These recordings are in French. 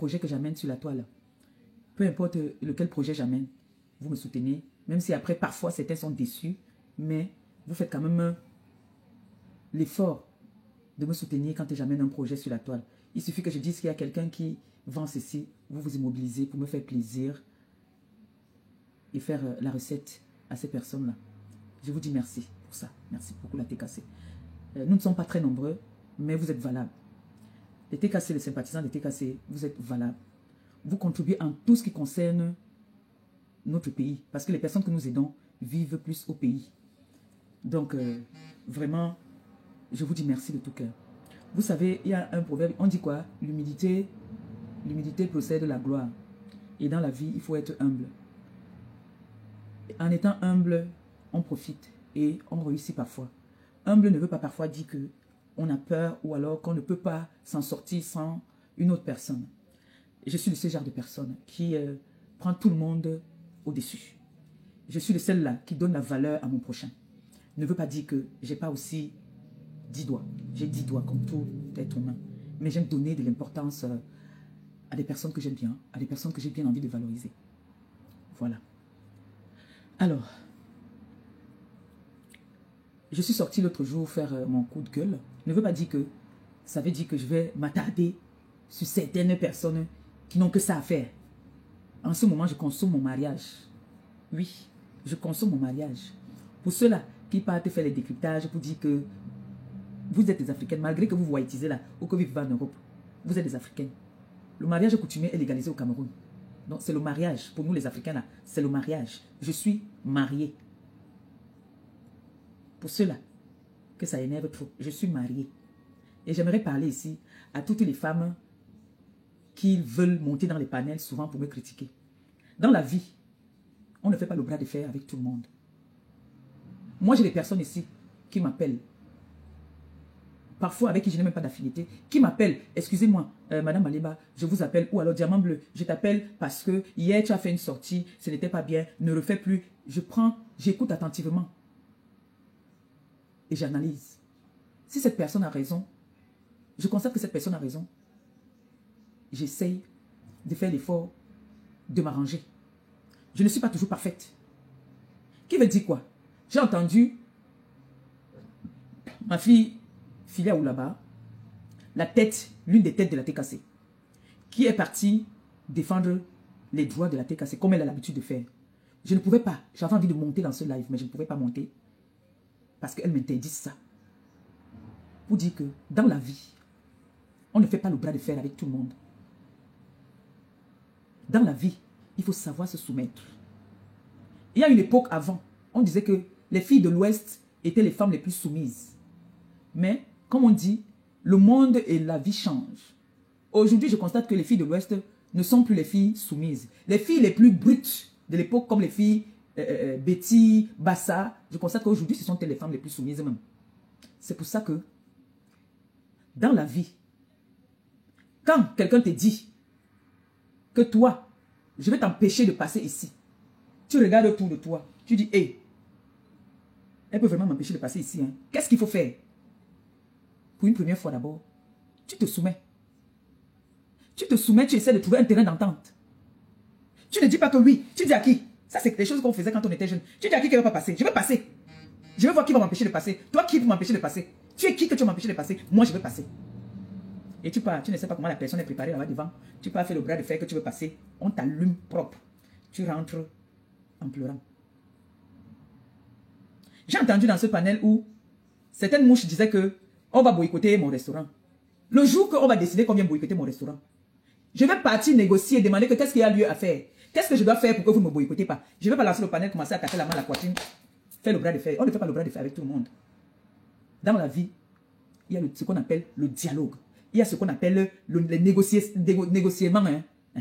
projets que j'amène sur la toile, peu importe lequel projet j'amène, vous me soutenez, même si après, parfois, certains sont déçus, mais vous faites quand même l'effort de me soutenir quand j'amène un projet sur la toile. Il suffit que je dise qu'il y a quelqu'un qui vend ceci, vous vous immobilisez pour me faire plaisir et faire la recette à ces personnes-là. Je vous dis merci pour ça. Merci beaucoup la TKC. Nous ne sommes pas très nombreux, mais vous êtes valables. Les TKC, les sympathisants des TKC, vous êtes valables. Vous contribuez en tout ce qui concerne notre pays, parce que les personnes que nous aidons vivent plus au pays. Donc, vraiment, je vous dis merci de tout cœur. Vous savez, il y a un proverbe, on dit quoi? L'humilité procède de la gloire. Et dans la vie, il faut être humble. En étant humble, on profite et on réussit parfois. Humble ne veut pas parfois dire qu'on a peur ou alors qu'on ne peut pas s'en sortir sans une autre personne. Je suis de ce genre de personne qui prend tout le monde au-dessus. Je suis de celle-là qui donne la valeur à mon prochain. Ne veut pas dire que je n'ai pas aussi 10 doigts. J'ai 10 doigts comme tout être humain. Mais j'aime donner de l'importance à des personnes que j'aime bien, à des personnes que j'ai bien envie de valoriser. Voilà. Alors, je suis sortie l'autre jour faire mon coup de gueule. Ne veut pas dire que ça veut dire que je vais m'attarder sur certaines personnes qui n'ont que ça à faire. En ce moment, je consomme mon mariage. Oui, je consomme mon mariage. Pour ceux-là qui partent faire les décryptages pour dire que vous êtes des Africaines, malgré que vous voyez là, ou que vous vivez en Europe, vous êtes des Africaines. Le mariage coutumier est légalisé au Cameroun. Donc c'est le mariage. Pour nous les Africains là, c'est le mariage. Je suis mariée. Pour ceux-là que ça énerve trop, je suis mariée. Et j'aimerais parler ici à toutes les femmes qui veulent monter dans les panels souvent pour me critiquer. Dans la vie, on ne fait pas le bras de fer avec tout le monde. Moi, j'ai des personnes ici qui m'appellent, parfois avec qui je n'ai même pas d'affinité, qui m'appellent, excusez-moi, Madame Aliba, je vous appelle, ou alors Diamant Bleu, je t'appelle parce que hier tu as fait une sortie, ce n'était pas bien, ne refais plus. Je prends, j'écoute attentivement et j'analyse. Si cette personne a raison, je constate que cette personne a raison, j'essaye de faire l'effort de m'arranger. Je ne suis pas toujours parfaite. Qui veut dire quoi? J'ai entendu ma fille Filia Oulaba, la tête, l'une des têtes de la TKC, qui est partie défendre les droits de la TKC, comme elle a l'habitude de faire. Je ne pouvais pas, j'avais envie de monter dans ce live, mais je ne pouvais pas monter, parce qu'elle m'interdit ça. Pour dire que dans la vie, on ne fait pas le bras de fer avec tout le monde. Dans la vie, il faut savoir se soumettre. Il y a une époque avant, on disait que les filles de l'Ouest étaient les femmes les plus soumises. Mais, comme on dit, le monde et la vie changent. Aujourd'hui, je constate que les filles de l'Ouest ne sont plus les filles soumises. Les filles les plus brutes de l'époque, comme les filles Betty, Bassa, je constate qu'aujourd'hui, ce sont les femmes les plus soumises même. C'est pour ça que, dans la vie, quand quelqu'un te dit que toi, je vais t'empêcher de passer ici, tu regardes autour de toi, tu dis, hé, elle peut vraiment m'empêcher de passer ici. Hein. Qu'est-ce qu'il faut faire? Pour une première fois d'abord, tu te soumets. Tu te soumets, tu essaies de trouver un terrain d'entente. Tu ne dis pas que oui, tu dis à qui? Ça, c'est des choses qu'on faisait quand on était jeune. Tu dis à qui ne va pas passer? Je vais passer. Je vais voir qui va m'empêcher de passer. Toi, qui va m'empêcher de passer? Tu es qui que tu vas m'empêcher de passer? Moi, je vais passer. Et tu pars, tu ne sais pas comment la personne est préparée là-bas devant. Tu pars faire le bras de fer que tu veux passer. On t'allume propre. Tu rentres en pleurant. J'ai entendu dans ce panel où certaines mouches disaient que on va boycotter mon restaurant. Le jour qu'on va décider qu'on vient boycotter mon restaurant, je vais partir négocier et demander que qu'est-ce qu'il y a lieu à faire. Qu'est-ce que je dois faire pour que vous ne me boycottez pas? Je ne vais pas lancer le panel, commencer à taper la main à la poitrine, faire le bras de fer. On ne fait pas le bras de fer avec tout le monde. Dans la vie, il y a ce qu'on appelle le dialogue. Il y a ce qu'on appelle les négociements,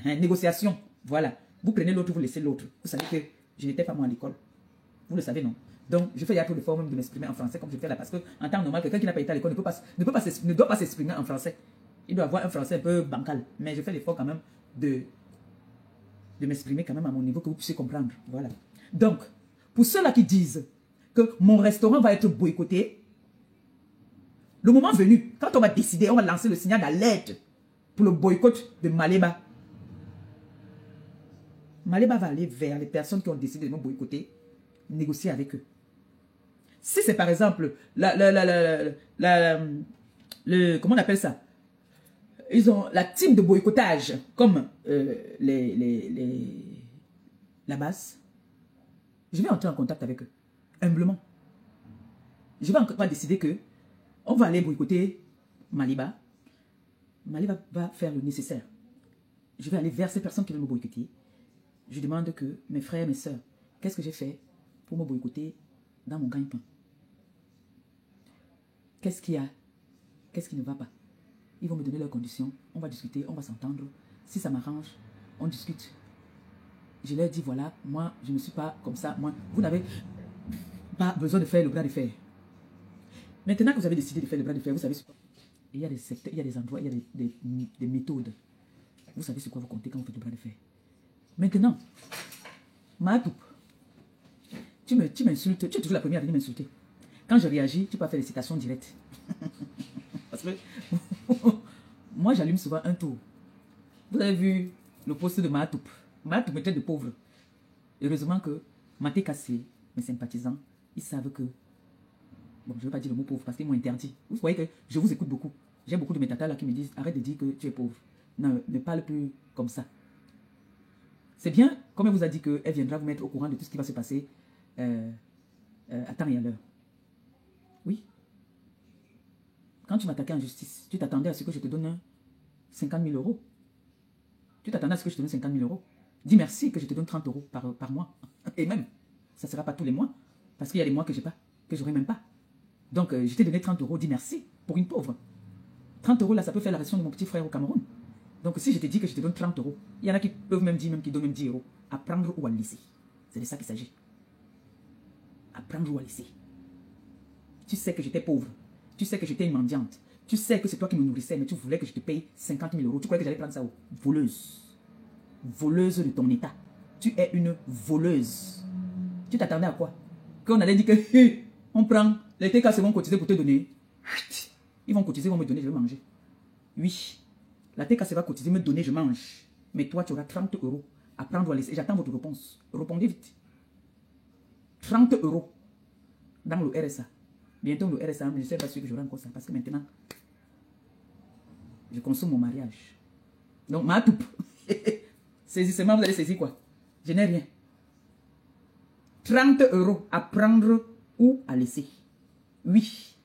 négociations. Voilà. Vous prenez l'autre, vous laissez l'autre. Vous savez que je n'étais pas moi à l'école. Vous le savez, non? Donc, je fais trop d'efforts même de m'exprimer en français comme je fais là. Parce qu'en temps normal, quelqu'un qui n'a pas été à l'école ne doit pas s'exprimer en français. Il doit avoir un français un peu bancal. Mais je fais l'effort quand même de m'exprimer quand même à mon niveau que vous puissiez comprendre. Voilà. Donc, pour ceux-là qui disent que mon restaurant va être boycotté, le moment venu, quand on va décider, on va lancer le signal d'alerte pour le boycott de Maleba, Maliba va aller vers les personnes qui ont décidé de me boycotter, négocier avec eux. Si c'est par exemple comment on appelle ça? Ils ont la team de boycottage comme la base. Je vais entrer en contact avec eux, humblement. Je vais encore pas décider que on va aller boycotter Maliba. Maliba va faire le nécessaire. Je vais aller vers ces personnes qui veulent me boycotter. Je demande que mes frères, mes soeurs, qu'est-ce que j'ai fait pour me boycotter dans mon gagne-pain? Qu'est-ce qu'il y a? Qu'est-ce qui ne va pas? Ils vont me donner leurs conditions. On va discuter, on va s'entendre. Si ça m'arrange, on discute. Je leur dis, voilà, moi, je ne suis pas comme ça. Moi, vous n'avez pas besoin de faire le bras de fer. Maintenant que vous avez décidé de faire le bras de fer, vous savez ce quoi? Il y a des secteurs, il y a des endroits, il y a des méthodes. Vous savez sur quoi vous comptez quand vous faites le bras de fer. Maintenant, Maatoup, tu m'insultes, tu es toujours la première à venir m'insulter. Quand je réagis, tu peux faire des citations directes. Parce que moi, j'allume souvent un tour. Vous avez vu le post de Maatoup. Maatoup me traite de pauvre. Heureusement que Maté Kassé, mes sympathisants, ils savent que... Bon, je ne veux pas dire le mot pauvre parce qu'ils m'ont interdit. Vous voyez que je vous écoute beaucoup. J'ai beaucoup de mes tatas là qui me disent, arrête de dire que tu es pauvre. Non, ne parle plus comme ça. C'est bien, comme elle vous a dit qu'elle viendra vous mettre au courant de tout ce qui va se passer à temps et à l'heure. Oui. Quand tu m'attaquais en justice, tu t'attendais à ce que je te donne 50 000 euros. Tu t'attendais à ce que je te donne 50 000 euros. Dis merci que je te donne 30 euros par mois. Et même, ça ne sera pas tous les mois. Parce qu'il y a des mois que je n'ai pas, que je n'aurai même pas. Donc, je t'ai donné 30 euros, dis merci pour une pauvre. 30 euros, là, ça peut faire la ration de mon petit frère au Cameroun. Donc, si je te dis que je te donne 30 euros, il y en a qui peuvent même dire, même qui donnent même 10 euros, à prendre ou à laisser. C'est de ça qu'il s'agit. À prendre ou à laisser. Tu sais que j'étais pauvre. Tu sais que j'étais une mendiante. Tu sais que c'est toi qui me nourrissais, mais tu voulais que je te paye 50 000 euros. Tu croyais que j'allais prendre ça où? Voleuse. Voleuse de ton état. Tu es une voleuse. Tu t'attendais à quoi? Qu'on allait dire que on prend, les TK vont cotiser pour te donner. Ils vont cotiser, ils vont me donner, je vais manger. Oui. La TK va cotiser, me donner, je mange. Mais toi, tu auras 30 euros à prendre ou à laisser. J'attends votre réponse. Répondez vite. 30 euros dans le RSA. Bientôt, le RSA, je ne sais pas si j'aurai encore ça. Parce que maintenant, je consomme mon mariage. Donc, ma toupe. Saisissement, vous allez saisir quoi? Je n'ai rien. 30 euros à prendre ou à laisser. Oui.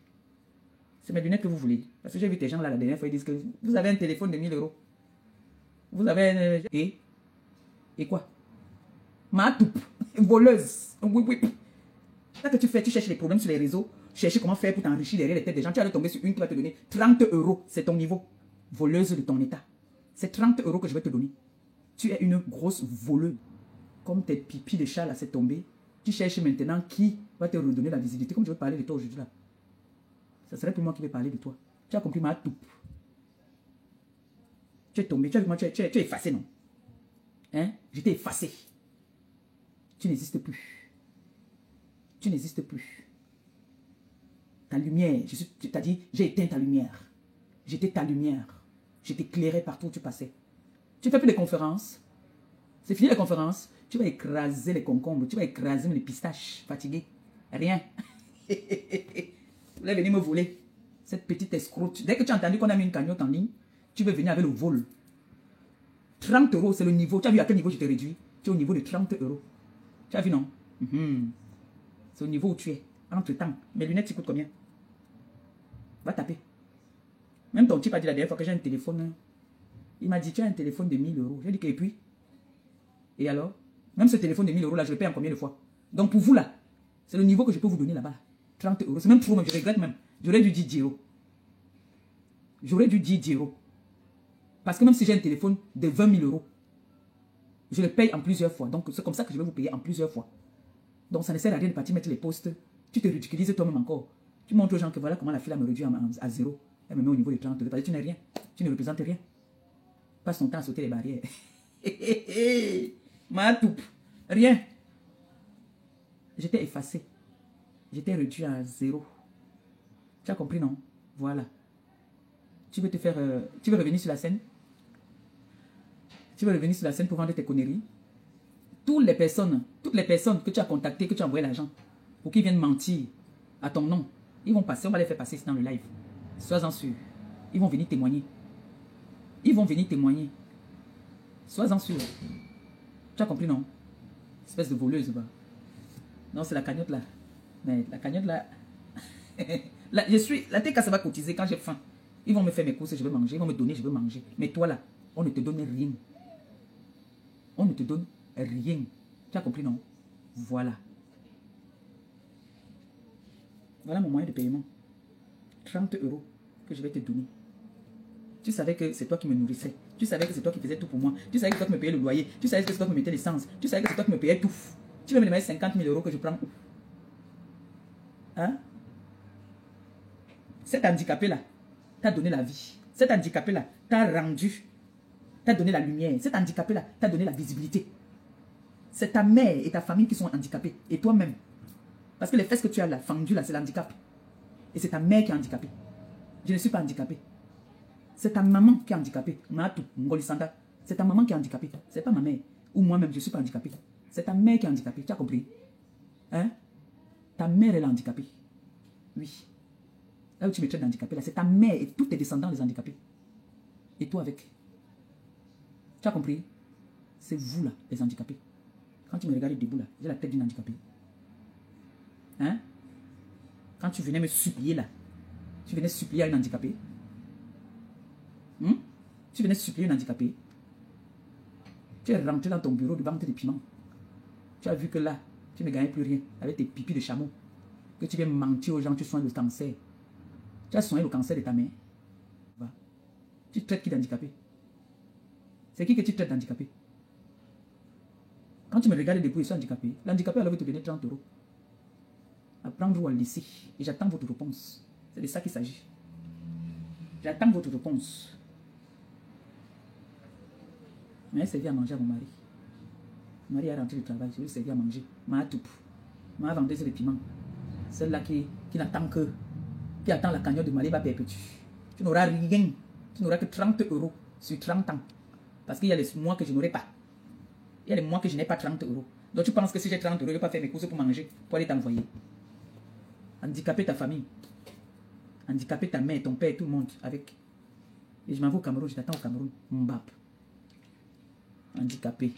C'est mes lunettes que vous voulez. Parce que j'ai vu des gens là la dernière fois, ils disent que vous avez un téléphone de 1000 euros. Vous avez un... Et quoi? Ma toupe. Voleuse. Oui, oui. Ça que tu fais, tu cherches les problèmes sur les réseaux, chercher comment faire pour t'enrichir derrière les têtes des gens. Tu vas tomber sur une qui va te donner 30 euros. C'est ton niveau. Voleuse de ton état. C'est 30 euros que je vais te donner. Tu es une grosse voleuse. Comme tes pipis de chat là, c'est tombé. Tu cherches maintenant qui va te redonner la visibilité. Comme je veux parler de toi aujourd'hui là. Ça serait pour moi qui vais parler de toi. Tu as compris ma toupe. Tu es tombé. Tu as vu moi, tu es effacé, non? Hein? Je t'ai effacé. Tu n'existes plus. Tu n'existes plus. Ta lumière, tu t'as dit, j'ai éteint ta lumière. J'étais ta lumière. Je t'éclairais partout où tu passais. Tu fais plus de conférences. C'est fini les conférences. Tu vas écraser les concombres. Tu vas écraser les pistaches. Fatigué. Rien. Vous voulez venir me voler. Cette petite escroute. Dès que tu as entendu qu'on a mis une cagnotte en ligne, tu veux venir avec le vol. 30 euros, c'est le niveau. Tu as vu à quel niveau je t'ai réduit? Tu es au niveau de 30 euros. Tu as vu, non? C'est au niveau où tu es. Entre-temps, mes lunettes, tu coûtent combien? Va taper. Même ton type a dit la dernière fois que j'ai un téléphone. Il m'a dit, tu as un téléphone de 1000 euros. J'ai dit, et puis? Et alors? Même ce téléphone de 1000 euros là, je le paye en combien de fois? Donc pour vous là, c'est le niveau que je peux vous donner là-bas. 30 euros. C'est même trop, même, je regrette même. J'aurais dû dire 10 euros. J'aurais dû dire 10 euros. Parce que même si j'ai un téléphone de 20 000 euros, je le paye en plusieurs fois. Donc c'est comme ça que je vais vous payer en plusieurs fois. Donc ça ne sert à rien de partir mettre les postes. Tu te ridiculises toi-même encore. Tu montres aux gens que voilà comment la fille me réduit à zéro. Elle me met au niveau de 30 euros. Parce que tu n'es rien. Tu ne représentes rien. Passe ton temps à sauter les barrières. Ma toupe. Rien. J'étais effacé. J'étais réduit à zéro. Tu as compris, non? Voilà. Tu veux te faire... tu veux revenir sur la scène? Tu veux revenir sur la scène pour vendre tes conneries? toutes les personnes que tu as contactées, que tu as envoyé l'argent, pour qu'ils viennent mentir à ton nom, ils vont passer, on va les faire passer dans le live. Sois-en sûr. Ils vont venir témoigner. Ils vont venir témoigner. Sois-en sûr. Tu as compris, non? Espèce de voleuse, bah. Non, c'est la cagnotte là. Mais la cagnotte là... là la TK, ça va cotiser quand j'ai faim. Ils vont me faire mes courses, je vais manger. Ils vont me donner, je vais manger. Mais toi là, on ne te donne rien. On ne te donne rien. Tu as compris, non? Voilà. Voilà mon moyen de paiement. 30 € que je vais te donner. Tu savais que c'est toi qui me nourrissais. Tu savais que c'est toi qui faisais tout pour moi. Tu savais que c'est toi qui me payais le loyer. Tu savais que c'est toi qui me mettais l'essence. Tu savais que c'est toi qui me payais tout. Tu veux me demander 50 000 € que je prends où? Hein? Cet handicapé-là t'a donné la vie. Cet handicapé-là t'a rendu, t'a donné la lumière. Cet handicapé-là t'a donné la visibilité. C'est ta mère et ta famille qui sont handicapés. Et toi-même. Parce que les fesses que tu as là, fendues là, c'est l'handicap. Et c'est ta mère qui est handicapée. Je ne suis pas handicapée. C'est ta maman qui est handicapée. C'est ta maman qui est handicapée. C'est pas ma mère. Ou moi-même, je ne suis pas handicapée. C'est ta mère qui est handicapée. Tu as compris? Hein? Ta mère, elle est handicapée. Oui. Là où tu me traites d'handicapé, là, c'est ta mère et tous tes descendants les handicapés. Et toi avec. Tu as compris? C'est vous là, les handicapés. Quand tu me regardes debout là, j'ai la tête d'une handicapée. Hein? Quand tu venais me supplier là, tu venais supplier à une handicapée. Tu venais supplier une handicapée. Tu es rentré dans ton bureau de vente de piment. Tu as vu que là, tu ne gagnais plus rien avec tes pipis de chameau. Que tu viens mentir aux gens, tu soignes le cancer. Tu as soigné le cancer de ta mère. Va. Tu traites qui d'handicapé? C'est qui que tu traites d'handicapé? Quand tu me regardes debout, je suis handicapé. L'handicapé, alors, veut te donner 30 €. À prendre ou à laisser. Et j'attends votre réponse. C'est de ça qu'il s'agit. J'attends votre réponse. Mais elle servi à manger à mon mari. Mon mari est rentré du travail, je lui ai servi à manger. Ma toupe. Ma vendeuse de piment. Celle-là qui n'attend que, qui attend la cagnotte de Maliba perpétue. Tu n'auras rien. Tu n'auras que 30 € sur 30 ans. Parce qu'il y a les mois que je n'aurai pas. Il y a les mois que je n'ai pas 30 €. Donc tu penses que si j'ai 30 €, je ne vais pas faire mes courses pour manger, pour aller t'envoyer. Handicaper ta famille. Handicaper ta mère, ton père, tout le monde avec. Et je m'en vais au Cameroun, je t'attends au Cameroun. Mbap. Handicapé.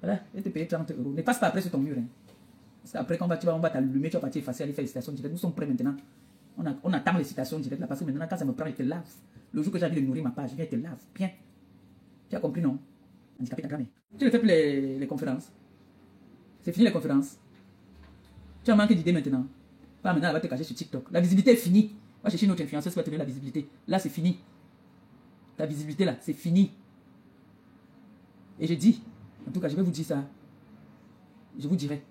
Voilà, je vais te payer 30 €. Ne passe pas après sur ton mur. Hein. Parce qu'après, quand on va t'allumer, tu vas partir effacer, aller faire les citations directes. Nous sommes prêts maintenant. On attend les citations directes là, parce que maintenant, quand ça me prend, je te lave. Le jour que j'ai envie de nourrir ma page, je viens et te lave. Bien. Tu as compris, non? Handicapé ta grand-mère. Tu ne fais plus les conférences. C'est fini les conférences. Tu as manqué d'idées maintenant. Pas maintenant, elle va te cacher sur TikTok. La visibilité est finie. Va chercher une autre influenceuse qui va te donner la visibilité. Là, c'est fini. Ta visibilité, là, c'est fini. Et je dis, en tout cas, je vais vous dire ça. Je vous dirai.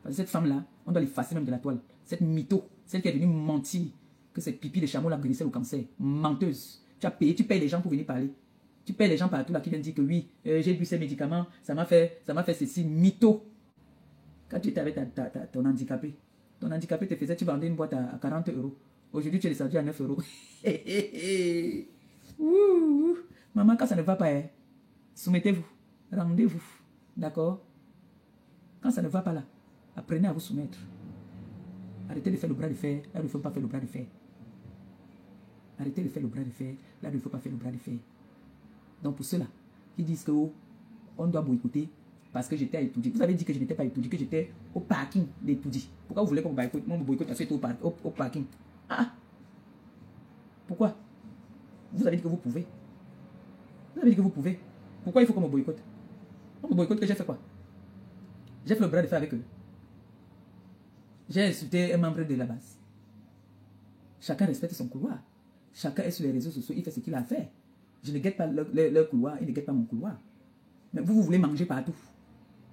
Parce que cette femme-là, on doit l'effacer même de la toile. Cette mytho, celle qui est venue mentir que cette pipi de chameau là guérissait le cancer. Menteuse. Tu as payé, tu payes les gens pour venir parler. Tu payes les gens partout là qui viennent dire que oui, j'ai bu ces médicaments, ça m'a fait ceci. Mytho. Quand tu étais avec ton handicapé te faisait, tu vendais une boîte à 40 €. Aujourd'hui, tu es descendu à 9 €. Ouh. Maman, quand ça ne va pas, soumettez-vous. Rendez-vous. D'accord? Quand ça ne va pas là, apprenez à vous soumettre. Arrêtez de faire le bras de fer, là où il ne faut pas faire le bras de fer. Arrêtez de faire le bras de fer, là où il ne faut pas faire le bras de fer. Donc pour ceux-là qui disent que on doit boycotter parce que j'étais à Etoudi. Vous avez dit que je n'étais pas à Etoudi, que j'étais au parking d'Etoudi. Pourquoi vous voulez qu'on me boycotte parce que j'étais au parking? Ah! Pourquoi? Vous avez dit que vous pouvez. Vous avez dit que vous pouvez. Pourquoi il faut qu'on me boycotte? On me boycotte que j'ai fait quoi? J'ai fait le bras de fer avec eux. J'ai insulté un membre de la base. Chacun respecte son couloir. Chacun est sur les réseaux sociaux, il fait ce qu'il a à faire. Je ne guette pas leur couloir, ils ne guettent pas mon couloir. Mais vous voulez manger partout.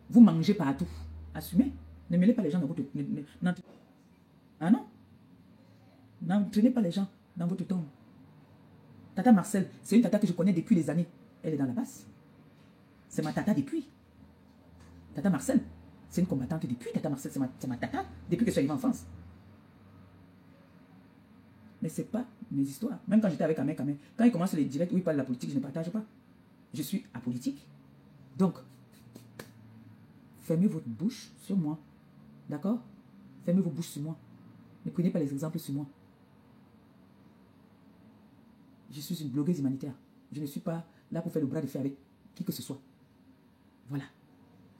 Vous mangez partout. Assumez. Ne mêlez pas les gens dans votre... Ah non? N'entraînez pas les gens dans votre tombe. Tata Marcel, c'est une tata que je connais depuis des années. Elle est dans la base. C'est ma tata depuis. Tata Marcel, c'est une combattante depuis. Tata Marcel, c'est ma tata depuis que je suis arrivée en France. Mais ce n'est pas mes histoires. Même quand j'étais avec Amé, quand il commence les directs où il parle de la politique, je ne partage pas. Je suis apolitique. Donc, fermez votre bouche sur moi. D'accord? Fermez vos bouches sur moi. Ne prenez pas les exemples sur moi. Je suis une blogueuse humanitaire. Je ne suis pas là pour faire le bras de fer avec qui que ce soit. Voilà.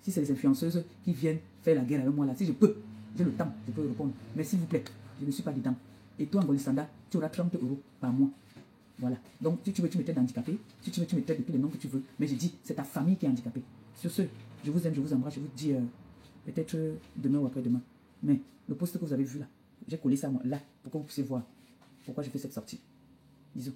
Si c'est les influenceuses qui viennent faire la guerre avec moi là, si je peux, j'ai le temps, je peux répondre. Mais s'il vous plaît, je ne suis pas dedans. Et toi, Angolie Standard, tu auras 30 € par mois. Voilà. Donc, si tu veux, tu me traites d'handicapé. Si tu veux, tu me traites de tous les noms que tu veux. Mais je dis, c'est ta famille qui est handicapée. Sur ce, je vous aime, je vous embrasse. Je vous dis peut-être demain ou après-demain. Mais le post que vous avez vu là, j'ai collé ça là pour que vous puissiez voir pourquoi je fais cette sortie. Bisous.